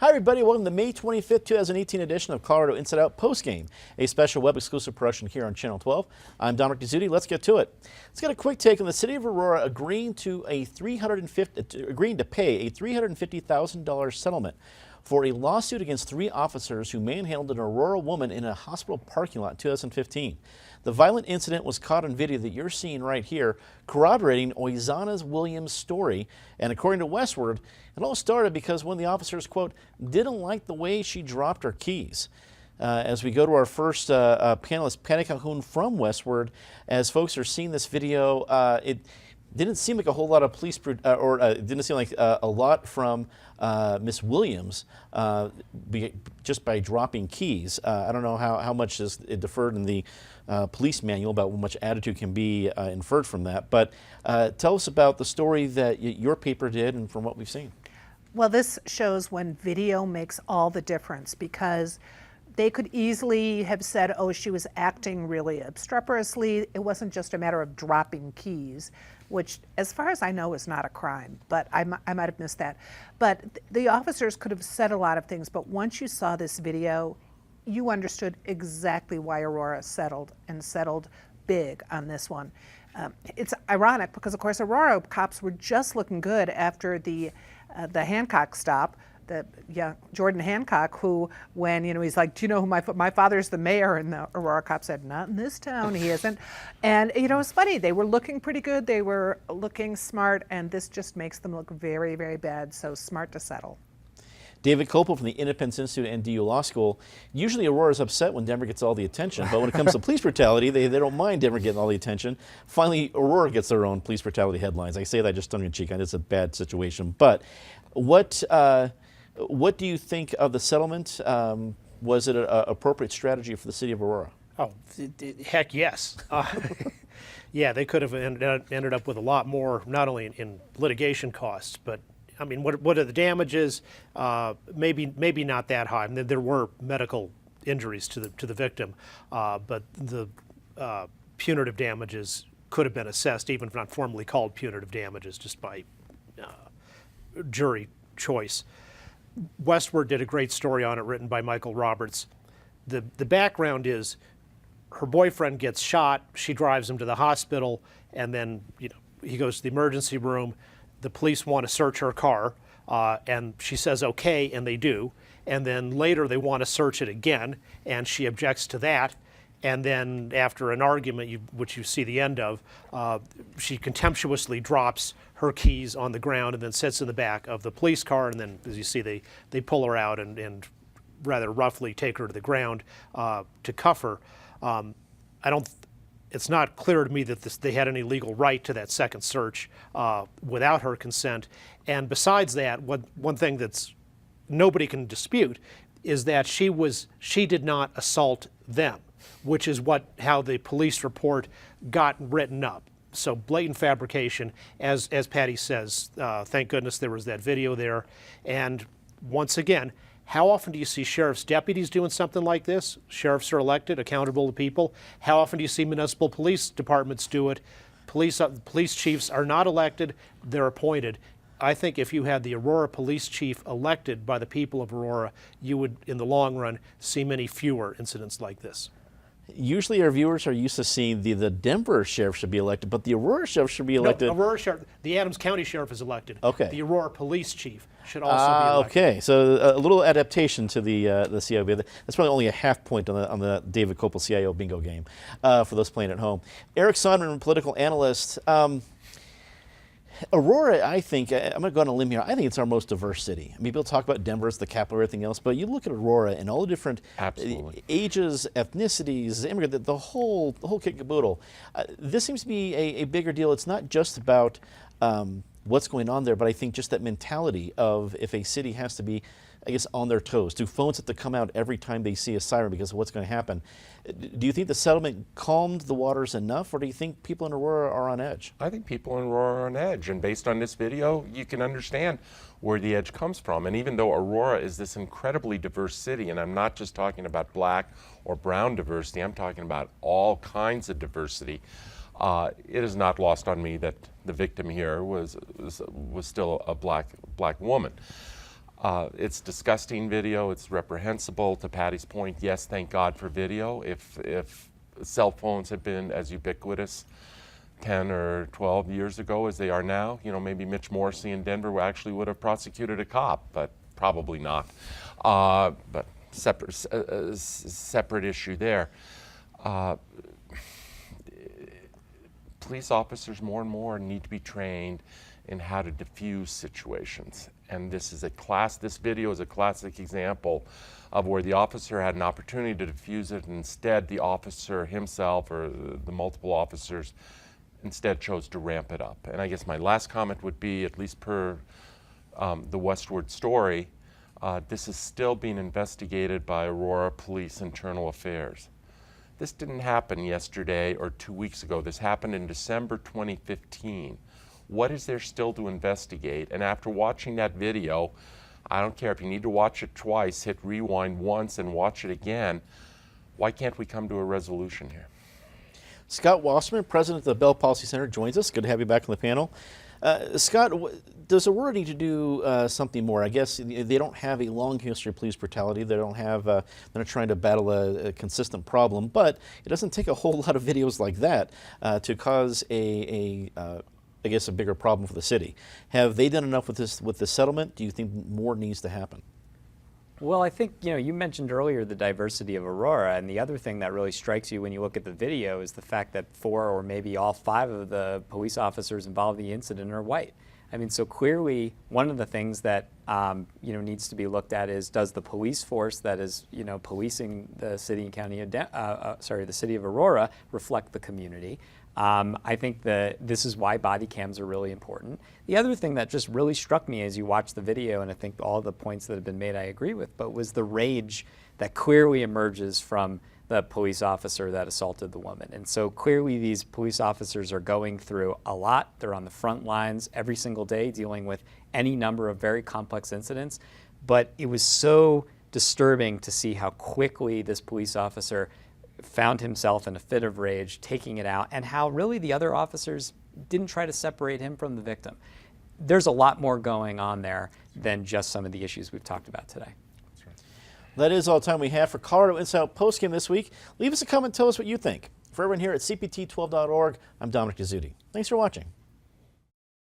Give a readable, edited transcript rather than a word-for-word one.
Hi everybody, welcome to the May 25th, 2018 edition of Colorado Inside Out Postgame, a special web exclusive production here on Channel 12. I'm Dominic Dizzuti. Let's get to it. Let's get a quick take on the City of Aurora agreeing to pay a $350,000 settlement for a lawsuit against 3 officers who manhandled an Aurora woman in a hospital parking lot in 2015. The violent incident was caught on video that you're seeing right here, corroborating Oizana Williams' story. And according to Westword, it all started because one of the officers, quote, didn't like the way she dropped her keys. As we go to our first panelist, Patty Calhoun from Westword, as folks are seeing this video, it didn't seem like a whole lot of police, it didn't seem like a lot from Miss Williams just by dropping keys. I don't know how much is deferred in the police manual about how much attitude can be inferred from that. But tell us about the story that your paper did and from what we've seen. Well, this shows when video makes all the difference, because they could easily have said, oh, she was acting really obstreperously. It wasn't just a matter of dropping keys, which, as far as I know, is not a crime, but I might have missed that. But the officers could have said a lot of things, but once you saw this video, you understood exactly why Aurora settled, and settled big on this one. It's ironic because, of course, Aurora cops were just looking good after the Hancock stop. Jordan Hancock, who, when he's like, do you know who my father's the mayor? And the Aurora cop said, not in this town, he isn't. And it's funny, they were looking pretty good, they were looking smart, and this just makes them look very, very bad. So smart to settle. David Kopel from the Independence Institute and DU Law School. Usually Aurora's upset when Denver gets all the attention, but when it comes to police brutality, they don't mind Denver getting all the attention. Finally, Aurora gets their own police brutality headlines. I say that just tongue in cheek, it's a bad situation. But what do you think of the settlement? Was it an appropriate strategy for the City of Aurora? Oh, heck yes. Yeah, they could have ended up with a lot more, not only in litigation costs, but I mean, what are the damages? Maybe not that high. I mean, there were medical injuries to the victim, but the punitive damages could have been assessed, even if not formally called punitive damages, just by jury choice. Westword did a great story on it, written by Michael Roberts. The background is her boyfriend gets shot. She drives him to the hospital, and then he goes to the emergency room. The police want to search her car, and she says okay, and they do. And then later they want to search it again, and she objects to that. And then after an argument, which you see the end of, she contemptuously drops her keys on the ground and then sits in the back of the police car. And then, as you see, they pull her out and rather roughly take her to the ground to cuff her. It's not clear to me that they had any legal right to that second search without her consent. And besides that, one thing that's nobody can dispute is that she did not assault them, which is how the police report got written up. So blatant fabrication, as Patty says. Thank goodness there was that video there. And once again, how often do you see sheriff's deputies doing something like this? Sheriffs are elected, accountable to people. How often do you see municipal police departments do it? Police chiefs are not elected, they're appointed. I think if you had the Aurora police chief elected by the people of Aurora, you would, in the long run, see many fewer incidents like this. Usually our viewers are used to seeing the Denver sheriff should be elected, but the Aurora sheriff should be elected. No, Aurora sheriff, the Adams County sheriff is elected. Okay. The Aurora police chief should also be elected. Okay, so a little adaptation to the CIO. That's probably only a half point on the David Kopel CIO bingo game for those playing at home. Eric Sonman, political analyst. Aurora, I think, I'm going to go on a limb here, I think it's our most diverse city. I mean, people talk about Denver as the capital of everything else, but you look at Aurora and all the different ages, ethnicities, immigrant, the whole kit and caboodle. This seems to be a bigger deal. It's not just about what's going on there, but I think just that mentality of if a city has to be, I guess, on their toes. Do phones have to come out every time they see a siren because of what's going to happen? Do you think the settlement calmed the waters enough, or do you think people in Aurora are on edge? I think people in Aurora are on edge, and based on this video, you can understand where the edge comes from. And even though Aurora is this incredibly diverse city, and I'm not just talking about black or brown diversity, I'm talking about all kinds of diversity, it is not lost on me that the victim here was still a black woman. It's disgusting video. It's reprehensible. To Patty's point, yes, thank God for video. If cell phones had been as ubiquitous 10 or 12 years ago as they are now, you know, maybe Mitch Morrissey in Denver actually would have prosecuted a cop, but probably not. But separate issue there. Police officers more and more need to be trained in how to diffuse situations. And this video is a classic example of where the officer had an opportunity to diffuse it, and instead the officer himself or the multiple officers instead chose to ramp it up. And I guess my last comment would be, at least per the Westward story, this is still being investigated by Aurora Police Internal Affairs. This didn't happen yesterday or 2 weeks ago. This happened in December 2015. What is there still to investigate? And after watching that video, I don't care if you need to watch it twice, hit rewind once and watch it again. Why can't we come to a resolution here? Scott Wasserman, president of the Bell Policy Center, joins us. Good to have you back on the panel. Scott, does Aurora need to do something more? I guess they don't have a long history of police brutality. They don't have, they're not trying to battle a consistent problem, but it doesn't take a whole lot of videos like that to cause I guess, a bigger problem for the city. Have they done enough with this settlement? Do you think more needs to happen? Well, I think, you mentioned earlier the diversity of Aurora, and the other thing that really strikes you when you look at the video is the fact that 4 or maybe all 5 of the police officers involved in the incident are white. I mean, so clearly one of the things that needs to be looked at is, does the police force that is policing the city and county of the city of Aurora reflect the community? I think that this is why body cams are really important. The other thing that just really struck me as you watch the video, and I think all the points that have been made I agree with, but was the rage that clearly emerges from the police officer that assaulted the woman. And so clearly these police officers are going through a lot. They're on the front lines every single day dealing with any number of very complex incidents. But it was so disturbing to see how quickly this police officer found himself in a fit of rage, taking it out, and how really the other officers didn't try to separate him from the victim. There's a lot more going on there than just some of the issues we've talked about today. That is all the time we have for Colorado Insight Postgame this week. Leave us a comment, tell us what you think. For everyone here at CPT12.org, I'm Dominic Dezzutti. Thanks for watching.